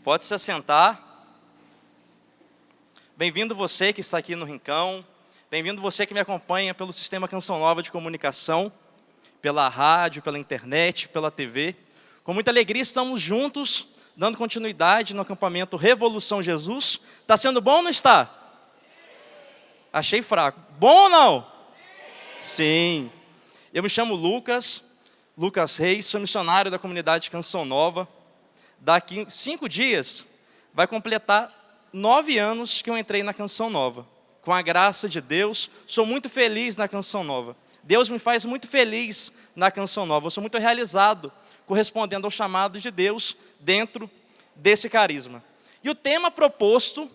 Pode se assentar. Bem-vindo você que está aqui no Rincão. Bem-vindo você que me acompanha pelo Sistema Canção Nova de Comunicação, pela rádio, pela internet, pela TV. Com muita alegria estamos juntos, dando continuidade no acampamento Revolução Jesus. Está sendo bom ou não está? Achei fraco. Bom ou não? Sim. Eu me chamo Lucas Reis, sou missionário da comunidade Canção Nova. Daqui 5 dias vai completar 9 anos que eu entrei na Canção Nova. Com a graça de Deus, sou muito feliz na Canção Nova. Deus me faz muito feliz na Canção Nova. Eu sou muito realizado, correspondendo ao chamado de Deus dentro desse carisma. E o tema proposto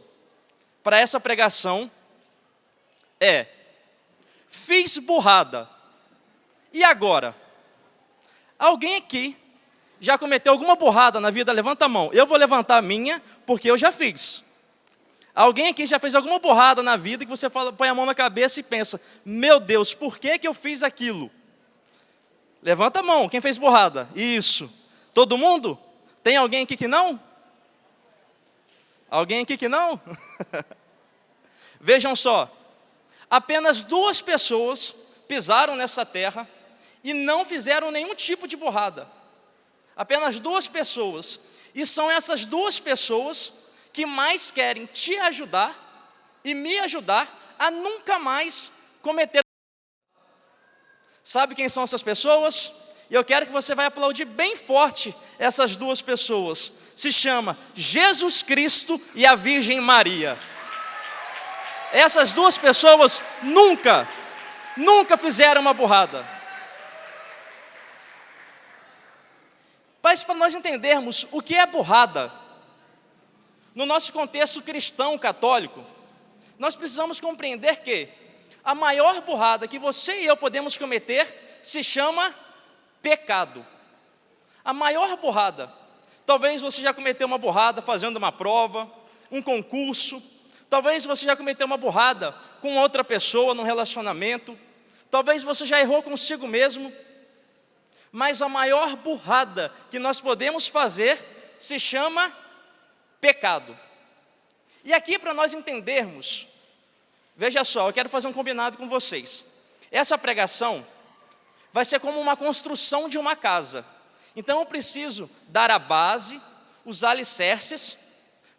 para essa pregação é: fiz burrada. E agora? Alguém aqui já cometeu alguma burrada na vida? Levanta a mão. Eu vou levantar a minha, porque eu já fiz. Alguém aqui já fez alguma burrada na vida que você fala, põe a mão na cabeça e pensa: meu Deus, por que eu fiz aquilo? Levanta a mão, quem fez burrada? Isso. Todo mundo? Tem alguém aqui que não? Alguém aqui que não? Vejam só, apenas 2 pessoas pisaram nessa terra e não fizeram nenhum tipo de burrada. Apenas 2 pessoas. E são essas 2 pessoas que mais querem te ajudar e me ajudar a nunca mais cometer. Sabe quem são essas pessoas? E eu quero que você vai aplaudir bem forte essas 2 pessoas. Se chama Jesus Cristo e a Virgem Maria. Essas 2 pessoas nunca fizeram uma burrada. Mas para nós entendermos o que é burrada, no nosso contexto cristão católico, nós precisamos compreender que a maior burrada que você e eu podemos cometer se chama pecado. A maior burrada. Talvez você já cometeu uma burrada fazendo uma prova, um concurso. Talvez você já cometeu uma burrada com outra pessoa num relacionamento. Talvez você já errou consigo mesmo. Mas a maior burrada que nós podemos fazer se chama pecado. E aqui, para nós entendermos, veja só, eu quero fazer um combinado com vocês. Essa pregação vai ser como uma construção de uma casa. Então eu preciso dar a base, os alicerces,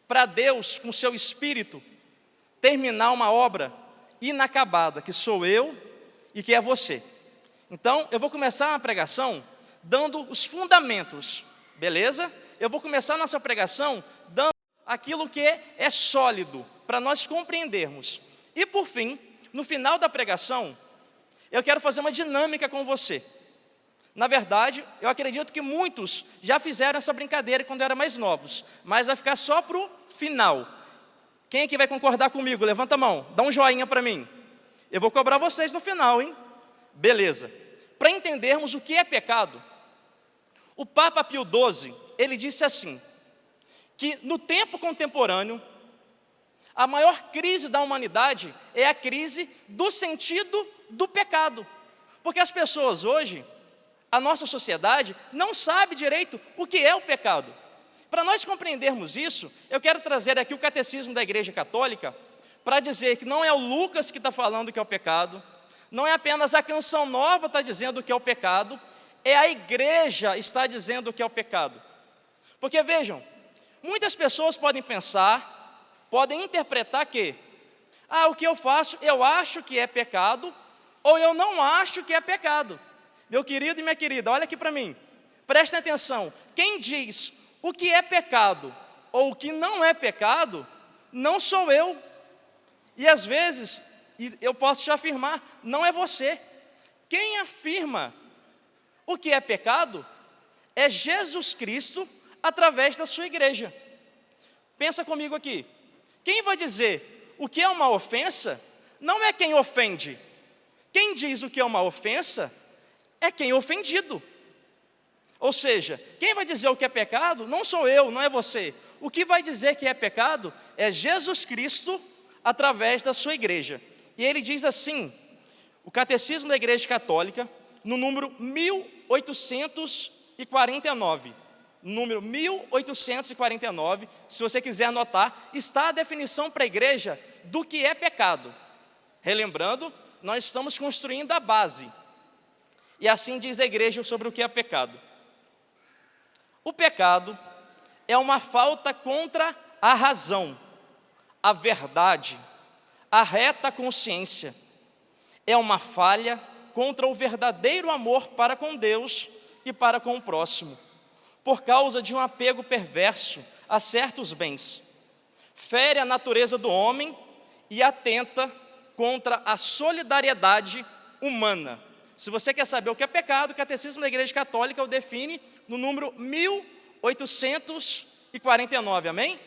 para Deus, com seu Espírito, terminar uma obra inacabada, que sou eu e que é você. Então, eu vou começar a pregação dando os fundamentos, beleza? Eu vou começar a nossa pregação dando aquilo que é sólido, para nós compreendermos. E por fim, no final da pregação, eu quero fazer uma dinâmica com você. Na verdade, eu acredito que muitos já fizeram essa brincadeira quando eram mais novos, mas vai ficar só para o final. Quem aqui vai concordar comigo? Levanta a mão, dá um joinha para mim. Eu vou cobrar vocês no final, hein? Beleza. Para entendermos o que é pecado, o Papa Pio XII, ele disse assim, que no tempo contemporâneo, a maior crise da humanidade é a crise do sentido do pecado. Porque as pessoas hoje, a nossa sociedade, não sabe direito o que é o pecado. Para nós compreendermos isso, eu quero trazer aqui o Catecismo da Igreja Católica, para dizer que não é o Lucas que está falando que é o pecado, não é apenas a Canção Nova que está dizendo o que é o pecado, é a igreja está dizendo o que é o pecado. Porque vejam, muitas pessoas podem pensar, podem interpretar que, o que eu faço, eu acho que é pecado, ou eu não acho que é pecado. Meu querido e minha querida, olha aqui para mim, prestem atenção, quem diz o que é pecado, ou o que não é pecado, não sou eu. E às vezes, e eu posso te afirmar, não é você. Quem afirma o que é pecado é Jesus Cristo através da sua igreja. Pensa comigo aqui. Quem vai dizer o que é uma ofensa não é quem ofende. Quem diz o que é uma ofensa é quem é ofendido. Ou seja, quem vai dizer o que é pecado não sou eu, não é você. O que vai dizer que é pecado é Jesus Cristo através da sua igreja. E ele diz assim, o Catecismo da Igreja Católica, no número 1849, número 1849, se você quiser anotar, está a definição para a igreja do que é pecado. Relembrando, nós estamos construindo a base. E assim diz a igreja sobre o que é pecado. O pecado é uma falta contra a razão, a verdade, a reta consciência. É uma falha contra o verdadeiro amor para com Deus e para com o próximo, por causa de um apego perverso a certos bens. Fere a natureza do homem e atenta contra a solidariedade humana. Se você quer saber o que é pecado, o Catecismo da Igreja Católica o define no número 1849, amém?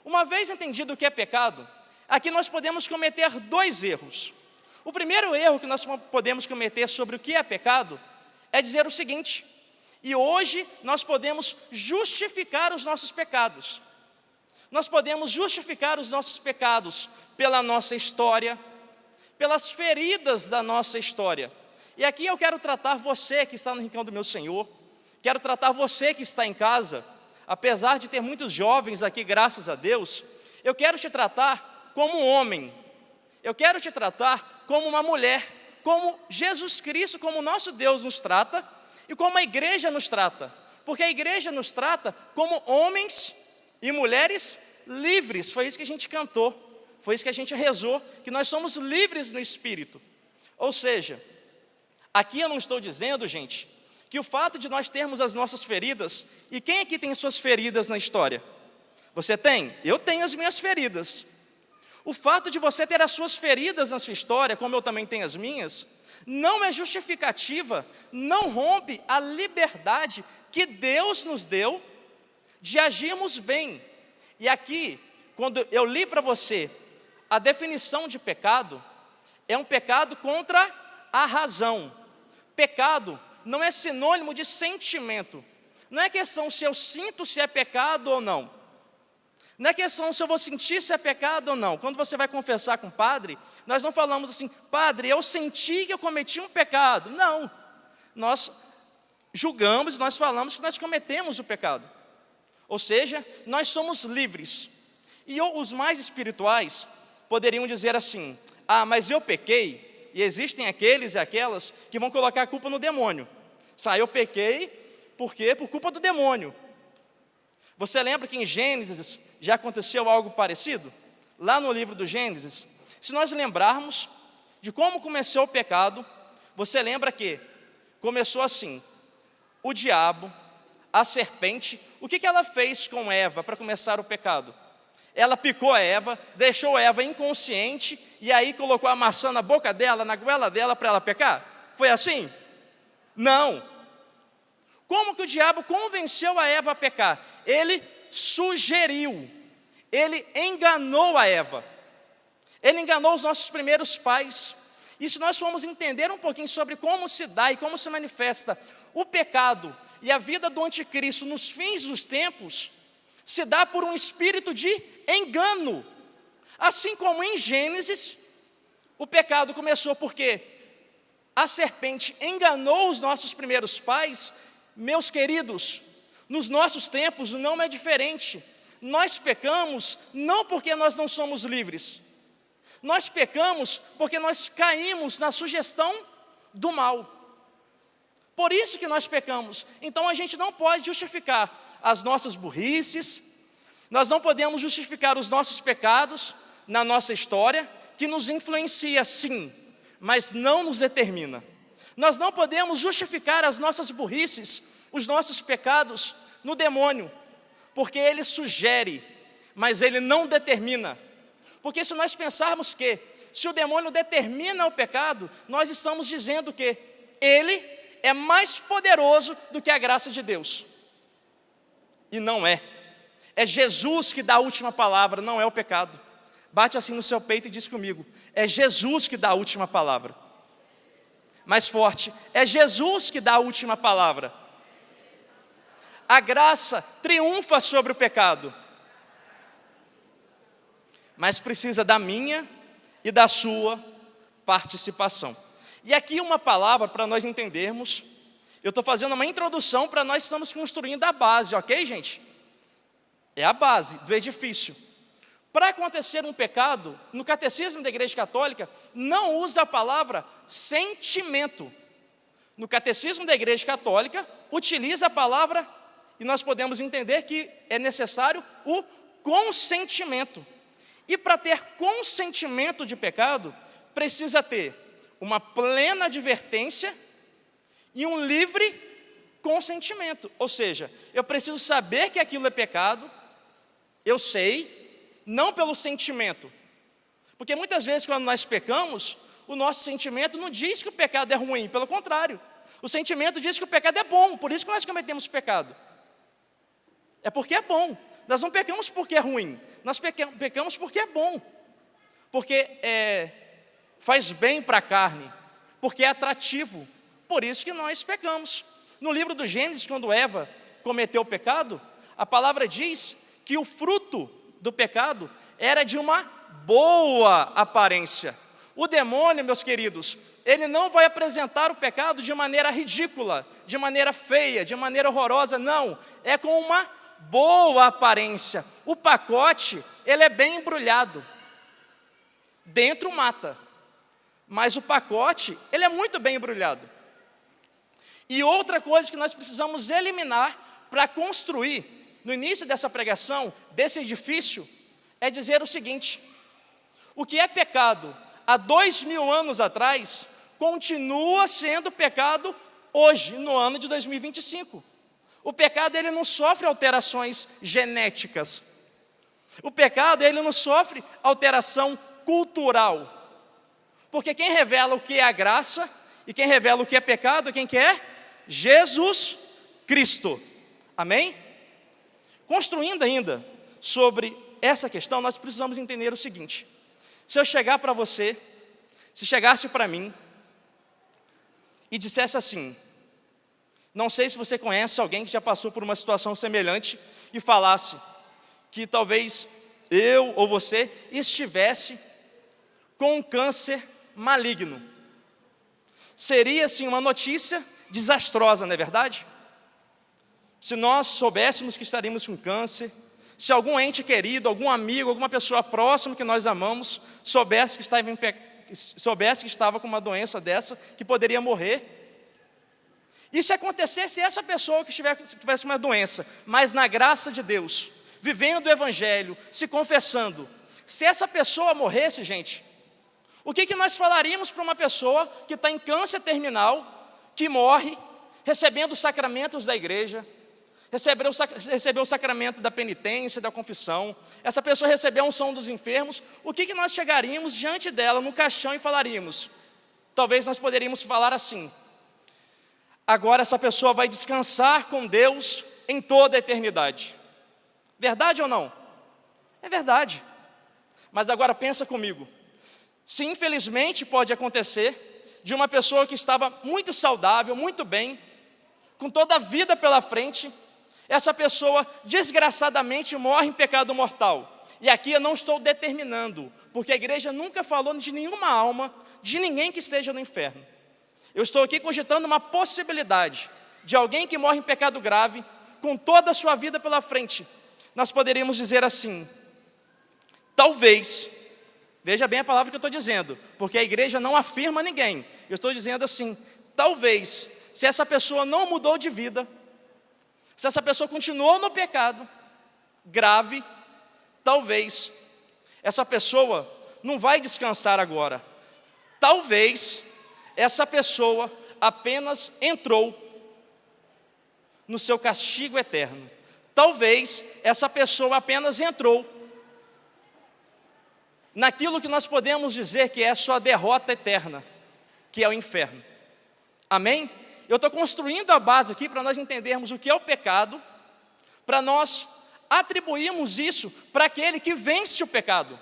Uma vez entendido o que é pecado, aqui nós podemos cometer dois erros. O primeiro erro que nós podemos cometer sobre o que é pecado é dizer o seguinte: e hoje nós podemos justificar os nossos pecados. Nós podemos justificar os nossos pecados pela nossa história, pelas feridas da nossa história. E aqui eu quero tratar você que está no rincão do meu Senhor, quero tratar você que está em casa, apesar de ter muitos jovens aqui, graças a Deus, eu quero te tratar como um homem, eu quero te tratar como uma mulher, como Jesus Cristo, como o nosso Deus nos trata, e como a igreja nos trata, porque a igreja nos trata como homens e mulheres livres. Foi isso que a gente cantou, foi isso que a gente rezou, que nós somos livres no Espírito. Ou seja, aqui eu não estou dizendo, gente, que o fato de nós termos as nossas feridas, e quem aqui tem suas feridas na história? Você tem? Eu tenho as minhas feridas. O fato de você ter as suas feridas na sua história, como eu também tenho as minhas, não é justificativa, não rompe a liberdade que Deus nos deu de agirmos bem. E aqui, quando eu li para você a definição de pecado, é um pecado contra a razão. Pecado não é sinônimo de sentimento. Não é questão se eu sinto se é pecado ou não. Não é questão se eu vou sentir se é pecado ou não. Quando você vai confessar com o padre, nós não falamos assim: padre, eu senti que eu cometi um pecado. Não. Nós julgamos, nós falamos que nós cometemos o pecado. Ou seja, nós somos livres. E os mais espirituais poderiam dizer assim: ah, mas eu pequei. E existem aqueles e aquelas que vão colocar a culpa no demônio. Eu pequei, por quê? Por culpa do demônio. Você lembra que em Gênesis já aconteceu algo parecido? Lá no livro do Gênesis, se nós lembrarmos de como começou o pecado, você lembra que começou assim: o diabo, a serpente, o que ela fez com Eva para começar o pecado? Ela picou a Eva, deixou Eva inconsciente, e aí colocou a maçã na boca dela, na goela dela, para ela pecar? Foi assim? Não. Como que o diabo convenceu a Eva a pecar? Ele sugeriu, ele enganou a Eva, ele enganou os nossos primeiros pais. E se nós formos entender um pouquinho sobre como se dá e como se manifesta o pecado e a vida do anticristo nos fins dos tempos, se dá por um espírito de engano. Assim como em Gênesis, o pecado começou porque a serpente enganou os nossos primeiros pais. Meus queridos, nos nossos tempos não é diferente. Nós pecamos não porque nós não somos livres. Nós pecamos porque nós caímos na sugestão do mal. Por isso que nós pecamos. Então a gente não pode justificar as nossas burrices, nós não podemos justificar os nossos pecados na nossa história, que nos influencia sim, mas não nos determina. Nós não podemos justificar as nossas burrices, os nossos pecados no demônio, porque ele sugere, mas ele não determina. Porque se nós pensarmos que, se o demônio determina o pecado, nós estamos dizendo que ele é mais poderoso do que a graça de Deus. E não é. É Jesus que dá a última palavra, não é o pecado. Bate assim no seu peito e diz comigo: é Jesus que dá a última palavra. Mais forte: é Jesus que dá a última palavra. A graça triunfa sobre o pecado, mas precisa da minha e da sua participação. E aqui uma palavra para nós entendermos Eu estou fazendo uma introdução para nós estamos construindo a base, ok, gente? É a base do edifício. Para acontecer um pecado, no catecismo da Igreja Católica, não usa a palavra sentimento. No catecismo da Igreja Católica, utiliza a palavra, e nós podemos entender que é necessário o consentimento. E para ter consentimento de pecado, precisa ter uma plena advertência e um livre consentimento. Ou seja, eu preciso saber que aquilo é pecado, eu sei, não pelo sentimento. Porque muitas vezes quando nós pecamos, o nosso sentimento não diz que o pecado é ruim, pelo contrário. O sentimento diz que o pecado é bom, por isso que nós cometemos pecado. É porque é bom. Nós não pecamos porque é ruim, nós pecamos porque é bom. Porque faz bem para a carne, porque é atrativo. Por isso que nós pecamos. No livro do Gênesis, quando Eva cometeu o pecado, a palavra diz que o fruto do pecado era de uma boa aparência. O demônio, meus queridos, ele não vai apresentar o pecado de maneira ridícula, de maneira feia, de maneira horrorosa, não. É com uma boa aparência. O pacote, ele é bem embrulhado. Dentro mata, mas o pacote, ele é muito bem embrulhado. E outra coisa que nós precisamos eliminar para construir, no início dessa pregação, desse edifício, é dizer o seguinte: o que é pecado há 2000 anos atrás, continua sendo pecado hoje, no ano de 2025. O pecado, ele não sofre alterações genéticas. O pecado, ele não sofre alteração cultural. Porque quem revela o que é a graça e quem revela o que é pecado, quem que é? Jesus Cristo. Amém? Construindo ainda sobre essa questão, nós precisamos entender o seguinte: se eu chegar para você, se chegasse para mim e dissesse assim, não sei se você conhece alguém que já passou por uma situação semelhante e falasse que talvez eu ou você estivesse com um câncer maligno. Seria assim uma notícia desastrosa, não é verdade? Se nós soubéssemos que estaríamos com câncer, se algum ente querido, algum amigo, alguma pessoa próxima que nós amamos, soubesse que estava com uma doença dessa, que poderia morrer. E se acontecesse essa pessoa que tivesse uma doença, mas na graça de Deus, vivendo o Evangelho, se confessando, se essa pessoa morresse, gente, o que nós falaríamos para uma pessoa que está em câncer terminal, que morre, recebendo os sacramentos da igreja, recebeu o sacramento da penitência, da confissão, essa pessoa recebeu a unção dos enfermos, o que nós chegaríamos diante dela no caixão e falaríamos? Talvez nós poderíamos falar assim: agora essa pessoa vai descansar com Deus em toda a eternidade. Verdade ou não? É verdade. Mas agora pensa comigo, se infelizmente pode acontecer de uma pessoa que estava muito saudável, muito bem, com toda a vida pela frente, essa pessoa desgraçadamente morre em pecado mortal. E aqui eu não estou determinando, porque a igreja nunca falou de nenhuma alma, de ninguém que esteja no inferno. Eu estou aqui cogitando uma possibilidade de alguém que morre em pecado grave, com toda a sua vida pela frente. Nós poderíamos dizer assim, talvez, veja bem a palavra que eu estou dizendo, porque a igreja não afirma ninguém. Eu estou dizendo assim, talvez, se essa pessoa não mudou de vida, se essa pessoa continuou no pecado grave, talvez essa pessoa não vai descansar agora. Talvez essa pessoa apenas entrou no seu castigo eterno. Talvez essa pessoa apenas entrou naquilo que nós podemos dizer que é a sua derrota eterna, que é o inferno. Amém? Eu estou construindo a base aqui para nós entendermos o que é o pecado, para nós atribuirmos isso para aquele que vence o pecado,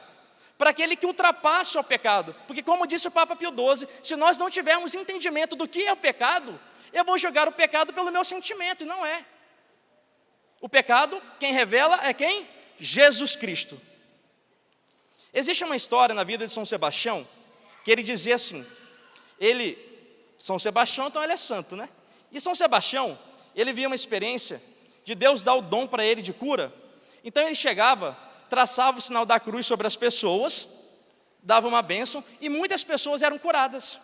para aquele que ultrapassa o pecado. Porque como disse o Papa Pio XII, se nós não tivermos entendimento do que é o pecado, eu vou jogar o pecado pelo meu sentimento, e não é. O pecado, quem revela é quem? Jesus Cristo. Existe uma história na vida de São Sebastião, que ele dizia assim, São Sebastião, então ele é santo, né? E São Sebastião, ele via uma experiência de Deus dar o dom para ele de cura. Então ele chegava, traçava o sinal da cruz sobre as pessoas, dava uma bênção, e muitas pessoas eram curadas.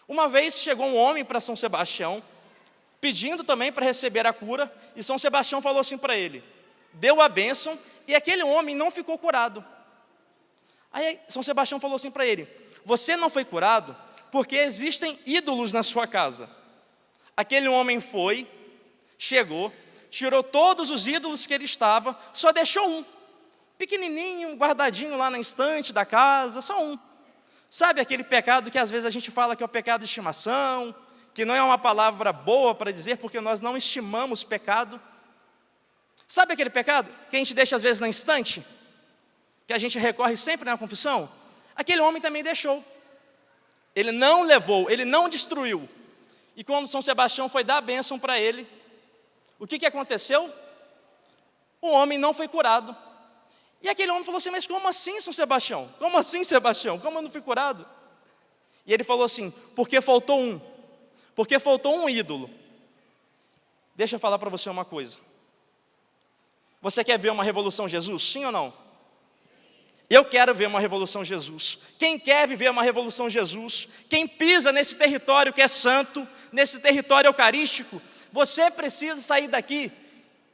Uma vez chegou um homem para São Sebastião, pedindo também para receber a cura, e São Sebastião falou assim para ele, deu a bênção, e aquele homem não ficou curado. Aí São Sebastião falou assim para ele, você não foi curado porque existem ídolos na sua casa. Aquele homem foi, chegou, tirou todos os ídolos que ele estava, só deixou um, pequenininho, guardadinho lá na estante da casa, só um. Sabe aquele pecado que às vezes a gente fala que é o pecado de estimação, que não é uma palavra boa para dizer porque nós não estimamos pecado? Sabe aquele pecado que a gente deixa às vezes na estante, que a gente recorre sempre na confissão? Aquele homem também deixou. Ele não levou, ele não destruiu. E quando São Sebastião foi dar a bênção para ele, o que aconteceu? O homem não foi curado. E aquele homem falou assim, mas como assim, São Sebastião? Como assim, Sebastião? Como eu não fui curado? E ele falou assim, porque faltou um. Porque faltou um ídolo. Deixa eu falar para você uma coisa. Você quer ver uma revolução Jesus? Sim ou não? Eu quero ver uma revolução Jesus. Quem quer viver uma revolução Jesus, quem pisa nesse território que é santo, nesse território eucarístico, você precisa sair daqui.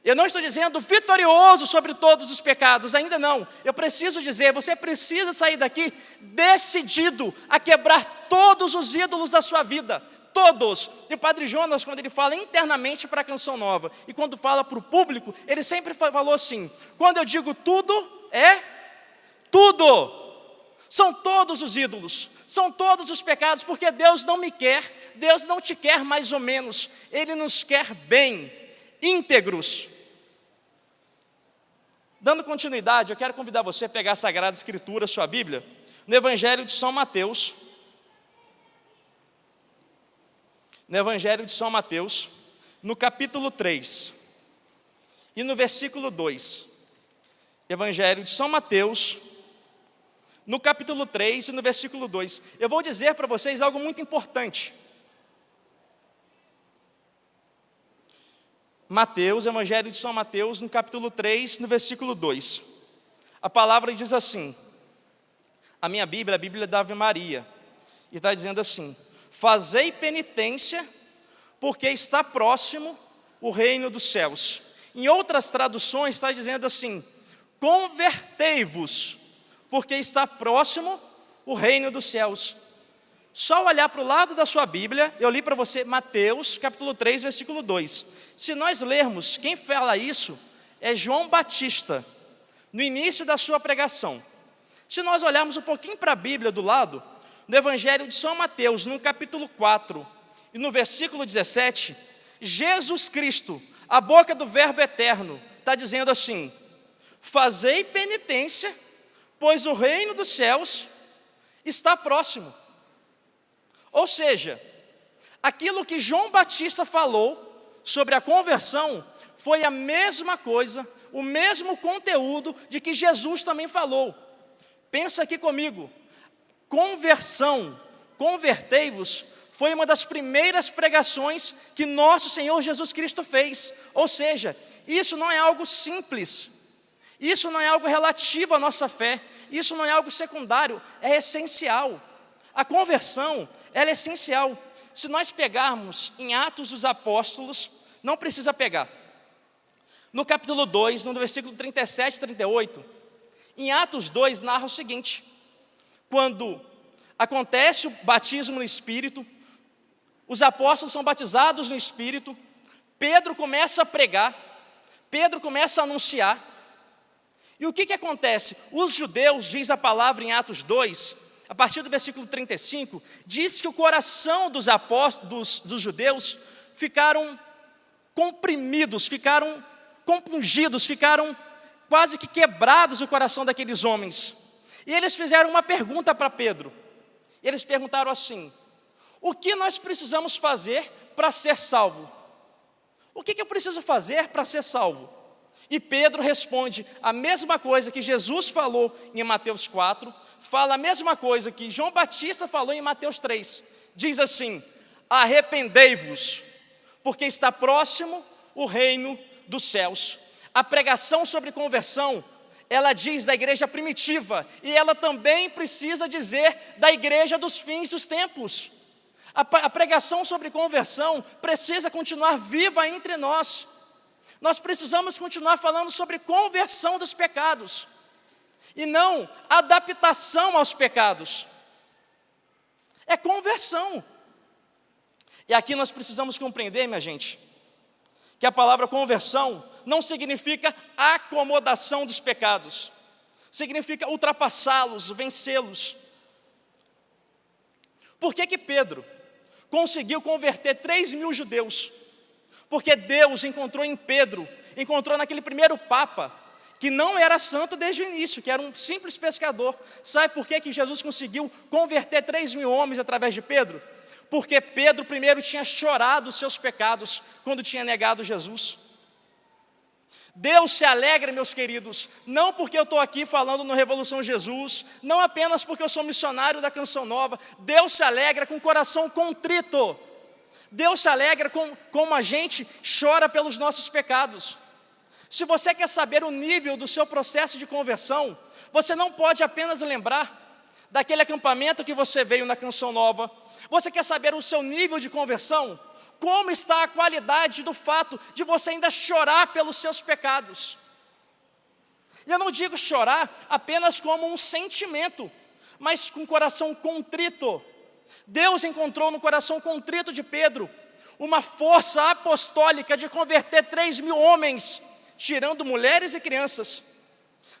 Eu não estou dizendo vitorioso sobre todos os pecados, ainda não. Eu preciso dizer, você precisa sair daqui decidido a quebrar todos os ídolos da sua vida. Todos. E o Padre Jonas, quando ele fala internamente para a Canção Nova, e quando fala para o público, ele sempre falou assim, quando eu digo tudo, é tudo. São todos os ídolos, são todos os pecados, porque Deus não me quer, Deus não te quer mais ou menos, Ele nos quer bem, íntegros. Dando continuidade, eu quero convidar você a pegar a Sagrada Escritura, sua Bíblia, no Evangelho de São Mateus. No Evangelho de São Mateus, no capítulo 3, e no versículo 2. Evangelho de São Mateus, no capítulo 3 e no versículo 2. Eu vou dizer para vocês algo muito importante. Mateus, Evangelho de São Mateus, no capítulo 3, no versículo 2. A palavra diz assim, a minha Bíblia, a Bíblia da Ave Maria, e está dizendo assim, fazei penitência, porque está próximo o reino dos céus. Em outras traduções está dizendo assim, convertei-vos, porque está próximo o reino dos céus. Só olhar para o lado da sua Bíblia, eu li para você Mateus, capítulo 3, versículo 2. Se nós lermos, quem fala isso é João Batista, no início da sua pregação. Se nós olharmos um pouquinho para a Bíblia do lado, no Evangelho de São Mateus, no capítulo 4, e no versículo 17, Jesus Cristo, a boca do Verbo eterno, está dizendo assim, fazei penitência, pois o reino dos céus está próximo. Ou seja, aquilo que João Batista falou sobre a conversão, foi a mesma coisa, o mesmo conteúdo de que Jesus também falou. Pensa aqui comigo, conversão, convertei-vos, foi uma das primeiras pregações que nosso Senhor Jesus Cristo fez. Ou seja, isso não é algo simples, isso não é algo relativo à nossa fé, isso não é algo secundário, é essencial. A conversão, ela é essencial. Se nós pegarmos em Atos dos Apóstolos, não precisa pegar. No capítulo 2, no versículo 37 e 38, em Atos 2 narra o seguinte, quando acontece o batismo no Espírito, os apóstolos são batizados no Espírito, Pedro começa a pregar, Pedro começa a anunciar, e o que acontece? Os judeus, diz a palavra em Atos 2, a partir do versículo 35, diz que o coração dos apóstolos, dos judeus, ficaram comprimidos, ficaram compungidos, ficaram quase que quebrados o coração daqueles homens. E eles fizeram uma pergunta para Pedro. Eles perguntaram assim, o que nós precisamos fazer para ser salvo? O que eu preciso fazer para ser salvo? E Pedro responde a mesma coisa que Jesus falou em Mateus 4, fala a mesma coisa que João Batista falou em Mateus 3. Diz assim, arrependei-vos, porque está próximo o reino dos céus. A pregação sobre conversão, ela diz da igreja primitiva, e ela também precisa dizer da igreja dos fins dos tempos. A pregação sobre conversão precisa continuar viva entre nós. Nós precisamos continuar falando sobre conversão dos pecados, e não adaptação aos pecados. É conversão. E aqui nós precisamos compreender, minha gente, que a palavra conversão não significa acomodação dos pecados, significa ultrapassá-los, vencê-los. Por que Pedro conseguiu converter 3.000 judeus? Porque Deus encontrou em Pedro, encontrou naquele primeiro papa, que não era santo desde o início, que era um simples pescador. Sabe por que Jesus conseguiu converter 3.000 homens através de Pedro? Porque Pedro primeiro tinha chorado os seus pecados quando tinha negado Jesus. Deus se alegra, meus queridos, não porque eu estou aqui falando no Revolução Jesus, não apenas porque eu sou missionário da Canção Nova. Deus se alegra com o coração contrito. Deus se alegra como a gente chora pelos nossos pecados. Se você quer saber o nível do seu processo de conversão, você não pode apenas lembrar daquele acampamento que você veio na Canção Nova. Você quer saber o seu nível de conversão? Como está a qualidade do fato de você ainda chorar pelos seus pecados? E eu não digo chorar apenas como um sentimento, mas com o coração contrito. Deus encontrou no coração contrito de Pedro uma força apostólica de converter 3.000 homens, tirando mulheres e crianças.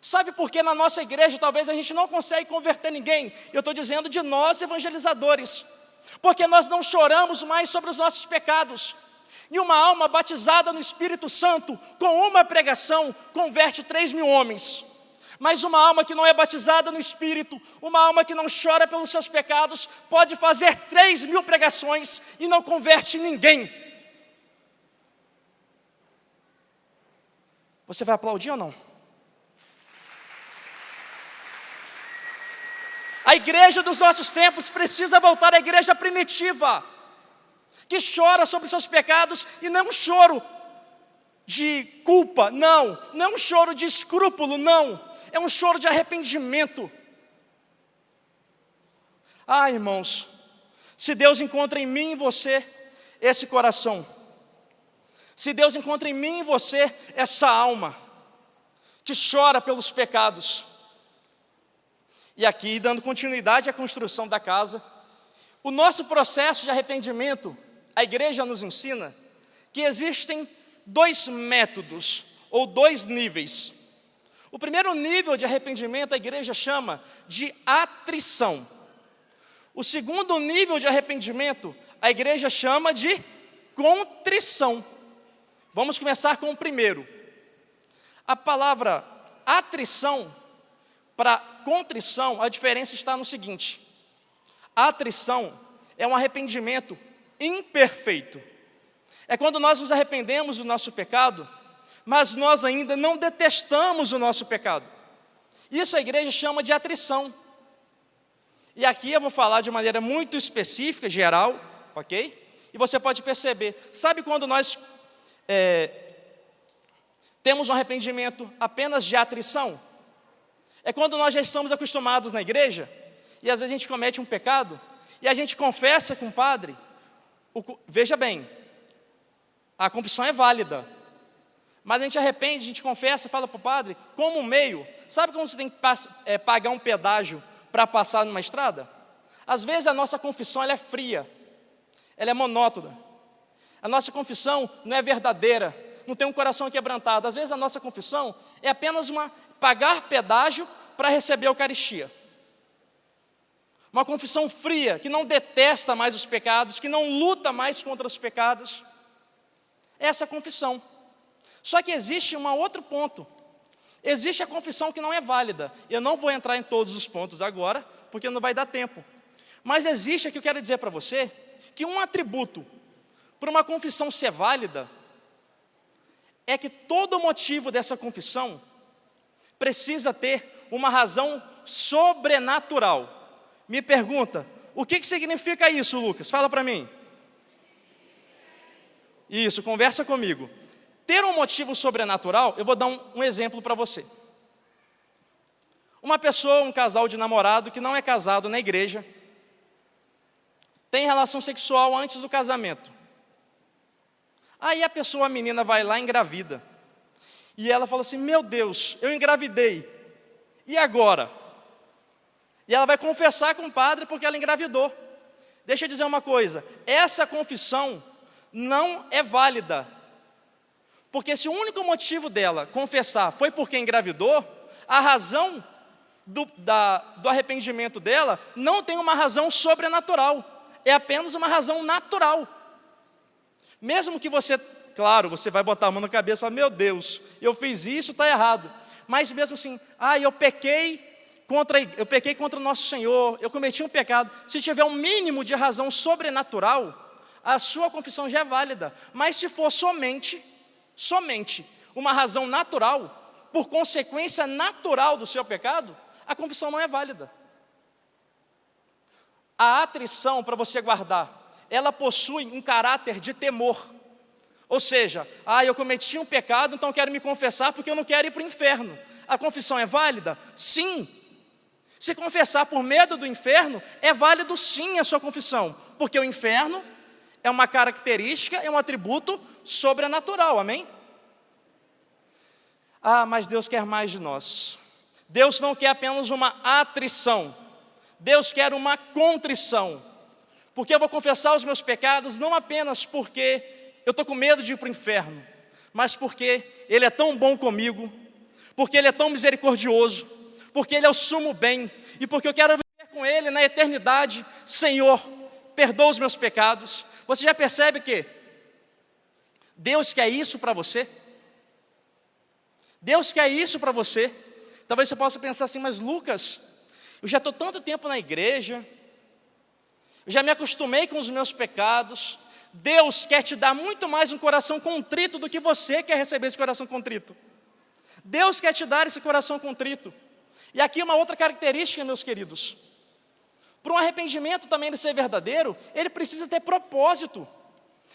Sabe por que na nossa igreja talvez a gente não consegue converter ninguém? Eu estou dizendo de nós evangelizadores. Porque nós não choramos mais sobre os nossos pecados. E uma alma batizada no Espírito Santo, com uma pregação, converte 3.000 homens. Mas uma alma que não é batizada no Espírito, uma alma que não chora pelos seus pecados, pode fazer 3.000 pregações e não converte ninguém. Você vai aplaudir ou não? A igreja dos nossos tempos precisa voltar à igreja primitiva, que chora sobre seus pecados, e não um choro de culpa, não é um choro de escrúpulo, não, é um choro de arrependimento. Irmãos, se Deus encontra em mim e você esse coração, se Deus encontra em mim e você essa alma que chora pelos pecados, e aqui, dando continuidade à construção da casa, o nosso processo de arrependimento, a igreja nos ensina que existem 2 métodos, ou 2 níveis. O primeiro nível de arrependimento a igreja chama de atrição. O segundo nível de arrependimento a igreja chama de contrição. Vamos começar com o primeiro. A palavra atrição para contrição, a diferença está no seguinte: a atrição é um arrependimento imperfeito. É quando nós nos arrependemos do nosso pecado, mas nós ainda não detestamos o nosso pecado. Isso a igreja chama de atrição. E aqui eu vou falar de maneira muito específica, geral, ok? E você pode perceber, sabe quando nós temos um arrependimento apenas de atrição? É quando nós já estamos acostumados na igreja, e às vezes a gente comete um pecado, e a gente confessa com o padre. Veja bem, a confissão é válida, mas a gente arrepende, a gente confessa, fala para o padre, como um meio. Sabe quando você tem que pagar um pedágio para passar numa estrada? Às vezes a nossa confissão ela é fria, ela é monótona. A nossa confissão não é verdadeira, não tem um coração quebrantado. Às vezes a nossa confissão é apenas pagar pedágio para receber a Eucaristia. Uma confissão fria, que não detesta mais os pecados, que não luta mais contra os pecados. Essa é a confissão. Só que existe um outro ponto. Existe a confissão que não é válida. Eu não vou entrar em todos os pontos agora, porque não vai dar tempo. Mas existe aqui, eu quero dizer para você, que um atributo para uma confissão ser válida é que todo motivo dessa confissão precisa ter uma razão sobrenatural. Me pergunta, o que significa isso, Lucas? Fala para mim. Isso, conversa comigo. Ter um motivo sobrenatural, eu vou dar um exemplo para você. Uma pessoa, um casal de namorado que não é casado na igreja, tem relação sexual antes do casamento. Aí a menina vai lá e engravida. E ela fala assim, meu Deus, eu engravidei. E agora? E ela vai confessar com o padre porque ela engravidou. Deixa eu dizer uma coisa, essa confissão não é válida. Porque se o único motivo dela confessar foi porque engravidou, a razão do arrependimento dela não tem uma razão sobrenatural. É apenas uma razão natural. Mesmo que você, claro, você vai botar a mão na cabeça e falar, meu Deus, eu fiz isso, está errado. Mas mesmo assim, eu pequei contra o nosso Senhor, eu cometi um pecado. Se tiver um mínimo de razão sobrenatural, a sua confissão já é válida. Mas se for somente uma razão natural, por consequência natural do seu pecado, a confissão não é válida. A atrição, para você guardar, ela possui um caráter de temor. Ou seja, eu cometi um pecado, então quero me confessar porque eu não quero ir para o inferno. A confissão é válida? Sim. Se confessar por medo do inferno, é válido sim a sua confissão, porque o inferno é uma característica, é um atributo sobrenatural, amém? Mas Deus quer mais de nós. Deus não quer apenas uma atrição, Deus quer uma contrição. Porque eu vou confessar os meus pecados, não apenas porque eu estou com medo de ir para o inferno, mas porque Ele é tão bom comigo, porque Ele é tão misericordioso, porque Ele é o sumo bem, e porque eu quero viver com Ele na eternidade. Senhor, perdoa os meus pecados. Você já percebe que Deus quer isso para você? Deus quer isso para você. Talvez você possa pensar assim, mas Lucas, eu já estou tanto tempo na igreja, eu já me acostumei com os meus pecados. Deus quer te dar muito mais um coração contrito do que você quer receber esse coração contrito. Deus quer te dar esse coração contrito. E aqui uma outra característica, meus queridos. Para um arrependimento também de ser verdadeiro, ele precisa ter propósito.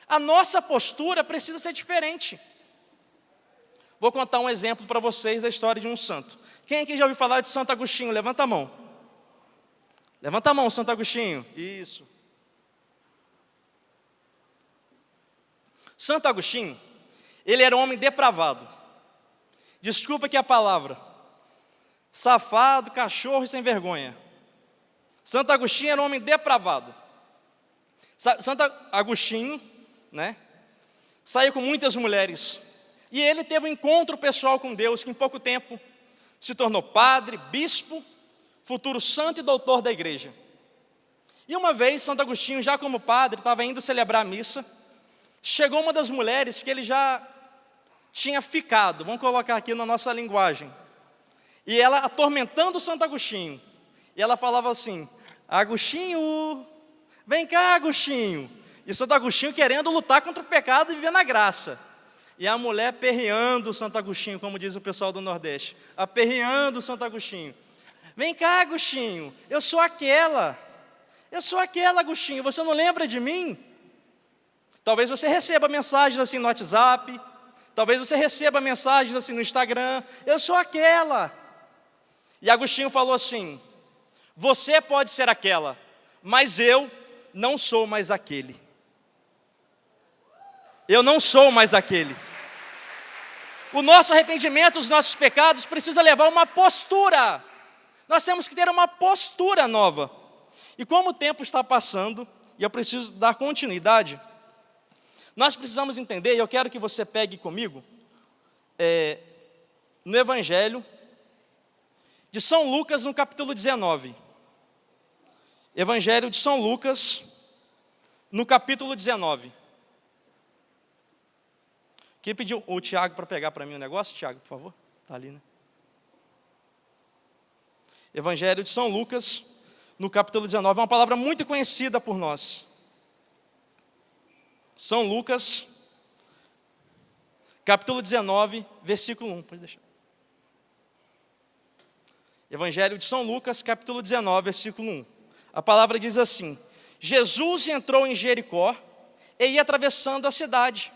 A nossa postura precisa ser diferente. Vou contar um exemplo para vocês da história de um santo. Quem aqui já ouviu falar de Santo Agostinho? Levanta a mão. Levanta a mão, Santo Agostinho. Isso. Santo Agostinho, ele era um homem depravado. Desculpa aqui a palavra. Safado, cachorro e sem vergonha. Santo Agostinho era um homem depravado. Santo Agostinho, saiu com muitas mulheres. E ele teve um encontro pessoal com Deus, que em pouco tempo se tornou padre, bispo, futuro santo e doutor da igreja. E uma vez, Santo Agostinho, já como padre, estava indo celebrar a missa. Chegou uma das mulheres que ele já tinha ficado, vamos colocar aqui na nossa linguagem. E ela atormentando Santo Agostinho. E ela falava assim, Agostinho, vem cá, Agostinho. E Santo Agostinho querendo lutar contra o pecado e viver na graça. E a mulher aperreando Santo Agostinho, como diz o pessoal do Nordeste. Aperreando Santo Agostinho. Vem cá, Agostinho, eu sou aquela, Agostinho, você não lembra de mim? Talvez você receba mensagens assim no WhatsApp, talvez você receba mensagens assim no Instagram, eu sou aquela. E Agostinho falou assim, você pode ser aquela, mas eu não sou mais aquele. Eu não sou mais aquele. O nosso arrependimento, os nossos pecados precisa levar uma postura. Nós temos que ter uma postura nova. E como o tempo está passando, e eu preciso dar continuidade, nós precisamos entender, e eu quero que você pegue comigo, no Evangelho de São Lucas, no capítulo 19. Evangelho de São Lucas, no capítulo 19. Quem pediu o Tiago para pegar para mim o negócio? Tiago, por favor. Está ali, né? Evangelho de São Lucas, no capítulo 19, é uma palavra muito conhecida por nós. São Lucas, capítulo 19, versículo 1. Pode deixar. Evangelho de São Lucas, capítulo 19, versículo 1. A palavra diz assim, Jesus entrou em Jericó e ia atravessando a cidade.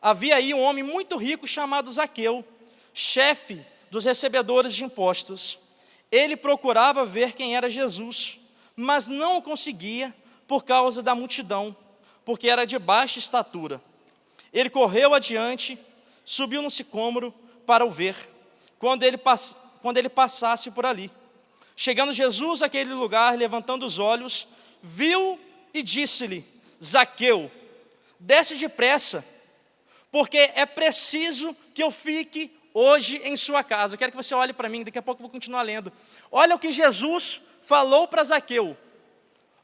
havia aí um homem muito rico chamado Zaqueu, chefe dos recebedores de impostos. Ele procurava ver quem era Jesus, mas não o conseguia por causa da multidão, porque era de baixa estatura. Ele correu adiante, subiu no sicômoro para o ver, quando ele passasse por ali. Chegando Jesus àquele lugar, levantando os olhos, viu e disse-lhe: Zaqueu, desce depressa, porque é preciso que eu fique hoje em sua casa. Eu quero que você olhe para mim, daqui a pouco eu vou continuar lendo. Olha o que Jesus falou para Zaqueu.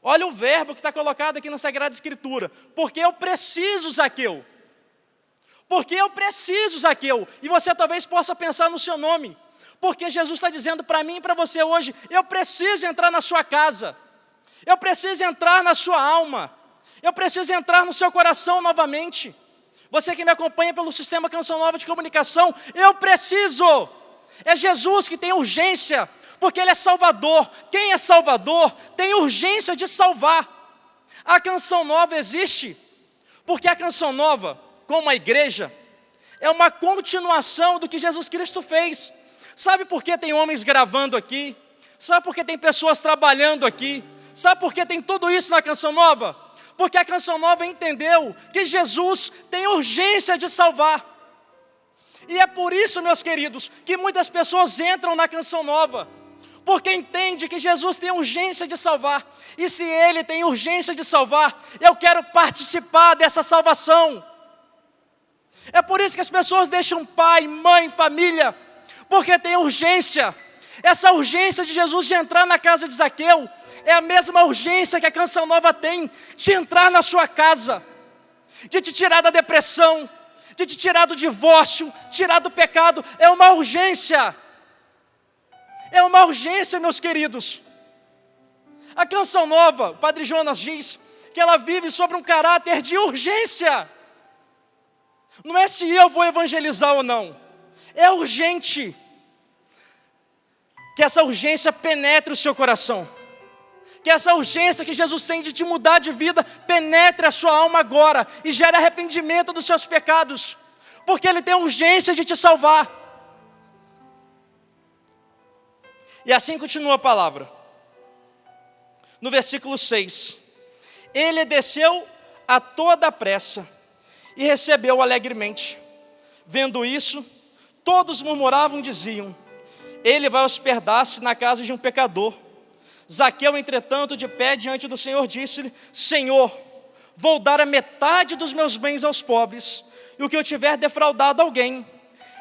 Olha o verbo que está colocado aqui na Sagrada Escritura. Porque eu preciso, Zaqueu. Porque eu preciso, Zaqueu. E você talvez possa pensar no seu nome. Porque Jesus está dizendo para mim e para você hoje: eu preciso entrar na sua casa. Eu preciso entrar na sua alma. Eu preciso entrar no seu coração novamente. Você que me acompanha pelo sistema Canção Nova de Comunicação, eu preciso. É Jesus que tem urgência, porque Ele é Salvador. Quem é Salvador tem urgência de salvar. A Canção Nova existe porque a Canção Nova, como a igreja, é uma continuação do que Jesus Cristo fez. Sabe por que tem homens gravando aqui? Sabe por que tem pessoas trabalhando aqui? Sabe por que tem tudo isso na Canção Nova? Porque a Canção Nova entendeu que Jesus tem urgência de salvar. E é por isso, meus queridos, que muitas pessoas entram na Canção Nova, porque entende que Jesus tem urgência de salvar. E se Ele tem urgência de salvar, eu quero participar dessa salvação. É por isso que as pessoas deixam pai, mãe, família, porque tem urgência. Essa urgência de Jesus de entrar na casa de Zaqueu é a mesma urgência que a Canção Nova tem de entrar na sua casa, de te tirar da depressão, de te tirar do divórcio, tirar do pecado. É uma urgência. É uma urgência, meus queridos. A Canção Nova, o Padre Jonas diz que ela vive sobre um caráter de urgência. Não é se eu vou evangelizar ou não. É urgente que essa urgência penetre o seu coração. Que essa urgência que Jesus tem de te mudar de vida penetre a sua alma agora e gere arrependimento dos seus pecados, porque Ele tem urgência de te salvar. E assim continua a palavra. No versículo 6. Ele desceu a toda pressa e recebeu alegremente. Vendo isso, todos murmuravam e diziam: Ele vai hospedar-se na casa de um pecador. Zaqueu, entretanto, de pé diante do Senhor, disse-lhe: Senhor, vou dar a metade dos meus bens aos pobres, e o que eu tiver defraudado alguém,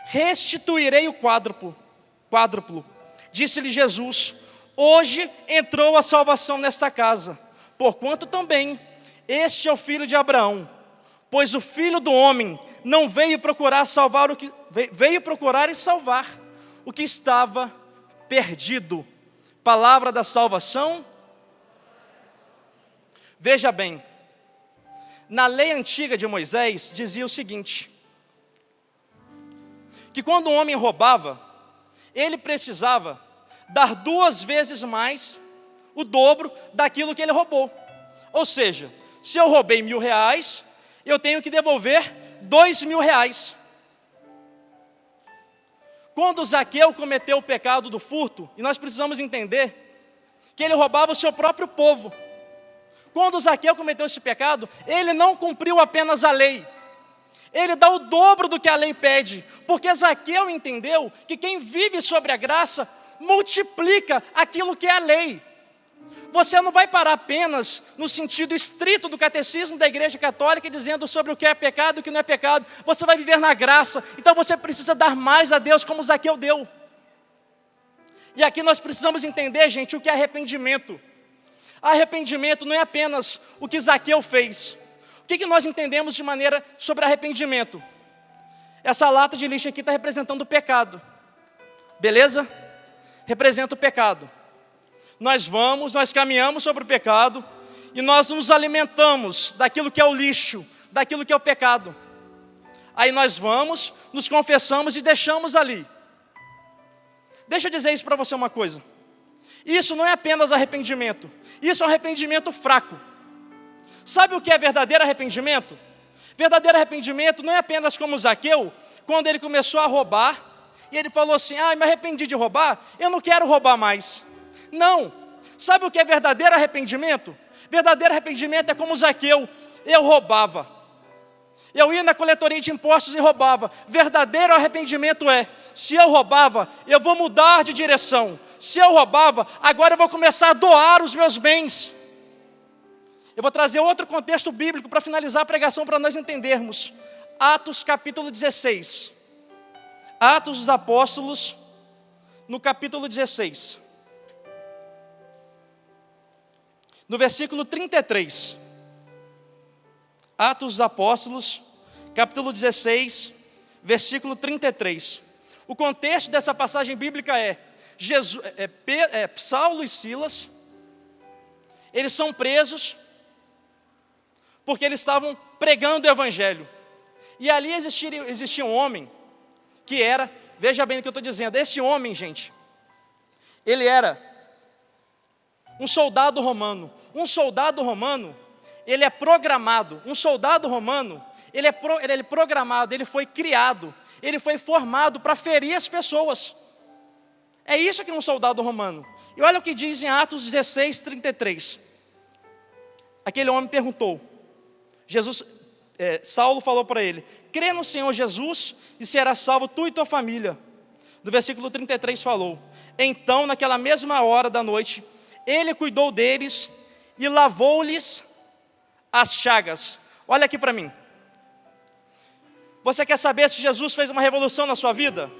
restituirei o quádruplo. Disse-lhe Jesus: Hoje entrou a salvação nesta casa, porquanto também este é o filho de Abraão, pois o Filho do Homem não veio procurar veio procurar e salvar o que estava perdido. Palavra da salvação. Veja bem, na lei antiga de Moisés dizia o seguinte: que quando um homem roubava, ele precisava dar 2 vezes mais, o dobro daquilo que ele roubou. Ou seja, se eu roubei R$1.000, eu tenho que devolver R$2.000. Quando Zaqueu cometeu o pecado do furto, e nós precisamos entender que ele roubava o seu próprio povo. Quando Zaqueu cometeu esse pecado, ele não cumpriu apenas a lei, ele dá o dobro do que a lei pede, porque Zaqueu entendeu que quem vive sobre a graça multiplica aquilo que é a lei. Você não vai parar apenas no sentido estrito do catecismo da Igreja Católica, dizendo sobre o que é pecado e o que não é pecado. Você vai viver na graça, então você precisa dar mais a Deus como Zaqueu deu. E aqui nós precisamos entender, gente, o que é arrependimento. Arrependimento não é apenas o que Zaqueu fez. O que nós entendemos de maneira sobre arrependimento? Essa lata de lixo aqui está representando o pecado, beleza? Representa o pecado. Nós caminhamos sobre o pecado e nós nos alimentamos daquilo que é o lixo, daquilo que é o pecado. Aí nós vamos, nos confessamos e deixamos ali. Deixa eu dizer isso para você uma coisa. Isso não é apenas arrependimento, isso é um arrependimento fraco. Sabe o que é verdadeiro arrependimento? Verdadeiro arrependimento não é apenas como Zaqueu, quando ele começou a roubar, e ele falou assim, me arrependi de roubar, eu não quero roubar mais. Não, sabe o que é verdadeiro arrependimento? Verdadeiro arrependimento é como Zaqueu, eu roubava. Eu ia na coletoria de impostos e roubava. Verdadeiro arrependimento é, se eu roubava, eu vou mudar de direção. Se eu roubava, agora eu vou começar a doar os meus bens. Eu vou trazer outro contexto bíblico para finalizar a pregação, para nós entendermos. Atos capítulo 16. Atos dos Apóstolos, no capítulo 16. No versículo 33. Atos dos Apóstolos, capítulo 16, versículo 33. O contexto dessa passagem bíblica é, Saulo e Silas, eles são presos, porque eles estavam pregando o evangelho. E ali existia um homem, que era, veja bem o que eu estou dizendo, esse homem, gente, ele era um soldado romano. Um soldado romano, ele é programado. Um soldado romano, ele é programado, ele foi criado, ele foi formado para ferir as pessoas. É isso que é um soldado romano. E olha o que diz em Atos 16, 33. Aquele homem perguntou, Saulo falou para ele, crê no Senhor Jesus e serás salvo tu e tua família. No versículo 33 falou, então naquela mesma hora da noite, ele cuidou deles e lavou-lhes as chagas. Olha aqui para mim. Você quer saber se Jesus fez uma revolução na sua vida?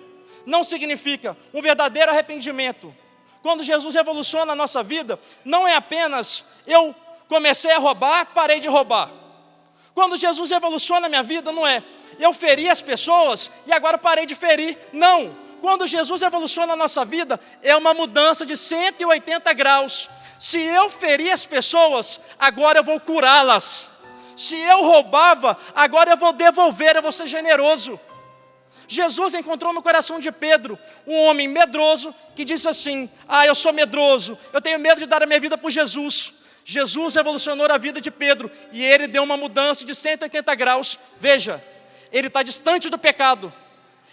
Não significa um verdadeiro arrependimento. Quando Jesus revoluciona a nossa vida, não é apenas eu comecei a roubar, parei de roubar. Quando Jesus revoluciona a minha vida, não é eu feri as pessoas e agora parei de ferir. Não. Quando Jesus revoluciona a nossa vida, é uma mudança de 180 graus. Se eu feri as pessoas, agora eu vou curá-las. Se eu roubava, agora eu vou devolver, eu vou ser generoso. Jesus encontrou no coração de Pedro um homem medroso que disse assim, eu sou medroso, eu tenho medo de dar a minha vida por Jesus. Jesus revolucionou a vida de Pedro e ele deu uma mudança de 180 graus. Veja, ele está distante do pecado.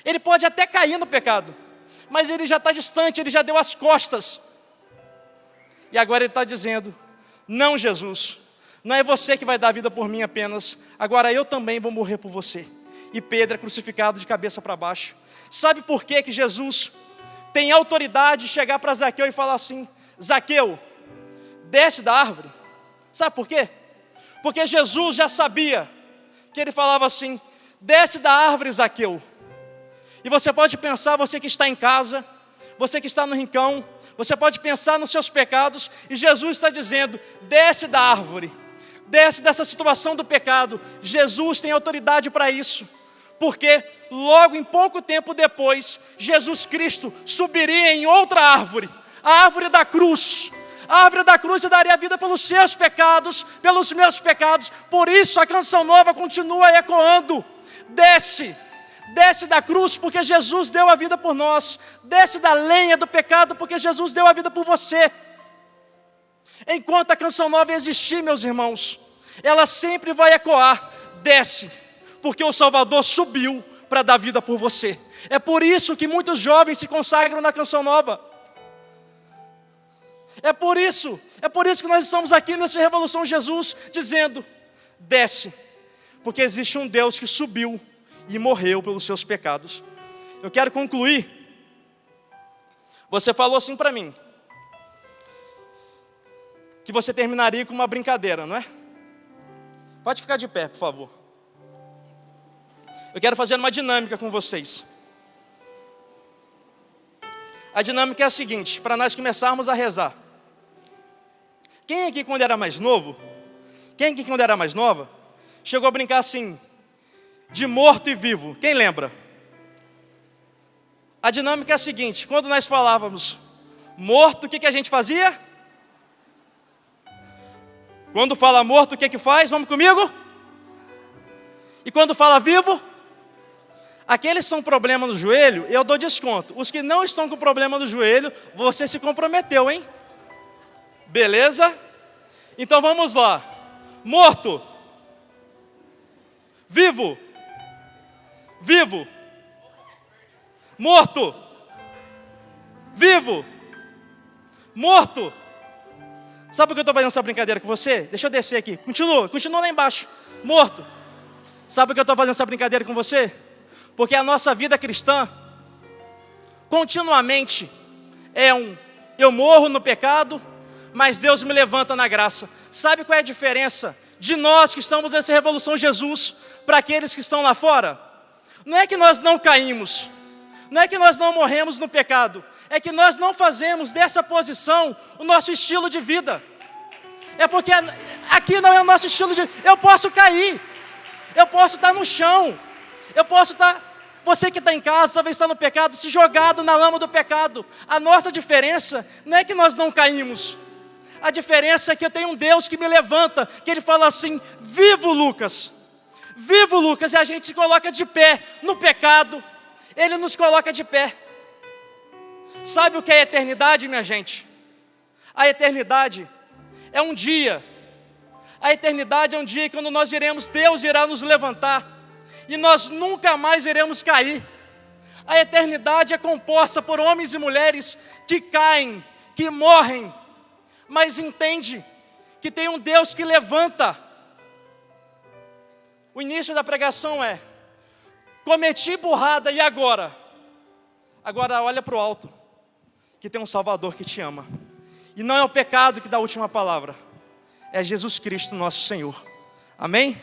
Ele pode até cair no pecado, mas ele já está distante, ele já deu as costas. E agora ele está dizendo, não Jesus, não é você que vai dar a vida por mim apenas, agora eu também vou morrer por você. E Pedro é crucificado de cabeça para baixo. Sabe por que Jesus tem autoridade de chegar para Zaqueu e falar assim, Zaqueu, desce da árvore? Sabe por quê? Porque Jesus já sabia que ele falava assim, desce da árvore, Zaqueu. E você pode pensar, você que está em casa, você que está no rincão, você pode pensar nos seus pecados, e Jesus está dizendo, desce da árvore, desce dessa situação do pecado. Jesus tem autoridade para isso, porque logo em pouco tempo depois, Jesus Cristo subiria em outra árvore, a árvore da cruz. A árvore da cruz daria a vida pelos seus pecados, pelos meus pecados. Por isso a canção nova continua ecoando, desce da cruz porque Jesus deu a vida por nós, desce da lenha do pecado porque Jesus deu a vida por você. Enquanto a canção nova existir, meus irmãos, ela sempre vai ecoar, desce, porque o Salvador subiu para dar vida por você. É por isso que muitos jovens se consagram na canção nova. É por isso que nós estamos aqui nessa Revolução Jesus, dizendo, desce, porque existe um Deus que subiu e morreu pelos seus pecados. Eu quero concluir. Você falou assim para mim, que você terminaria com uma brincadeira, não é? Pode ficar de pé, por favor. Eu quero fazer uma dinâmica com vocês. A dinâmica é a seguinte, para nós começarmos a rezar. Quem aqui quando era mais novo, quem aqui quando era mais nova, chegou a brincar assim, de morto e vivo? Quem lembra? A dinâmica é a seguinte, quando nós falávamos morto, o que a gente fazia? Quando fala morto, o que faz? Vamos comigo? E quando fala vivo? Aqueles que estão com problema no joelho, eu dou desconto. Os que não estão com problema no joelho, você se comprometeu, hein? Beleza? Então vamos lá. Morto. Vivo. Vivo. Morto. Vivo. Morto. Sabe por que eu estou fazendo essa brincadeira com você? Deixa eu descer aqui. Continua lá embaixo. Morto. Sabe por que eu estou fazendo essa brincadeira com você? Porque a nossa vida cristã, continuamente, eu morro no pecado, mas Deus me levanta na graça. Sabe qual é a diferença de nós que estamos nessa Revolução Jesus para aqueles que estão lá fora? Não é que nós não caímos, não é que nós não morremos no pecado, é que nós não fazemos dessa posição o nosso estilo de vida. É porque aqui não é o nosso estilo de vida. Eu posso cair, eu posso estar no chão, eu posso estar, você que está em casa, talvez está no pecado, se jogado na lama do pecado. A nossa diferença não é que nós não caímos, a diferença é que eu tenho um Deus que me levanta, que Ele fala assim: vivo Lucas, e a gente se coloca de pé no pecado, Ele nos coloca de pé. Sabe o que é a eternidade, minha gente? A eternidade é um dia. A eternidade é um dia quando nós iremos, Deus irá nos levantar, e nós nunca mais iremos cair. A eternidade é composta por homens e mulheres que caem, que morrem, mas entende que tem um Deus que levanta. O início da pregação é: cometi burrada, e agora? Agora olha para o alto, que tem um Salvador que te ama. E não é o pecado que dá a última palavra, é Jesus Cristo nosso Senhor. Amém?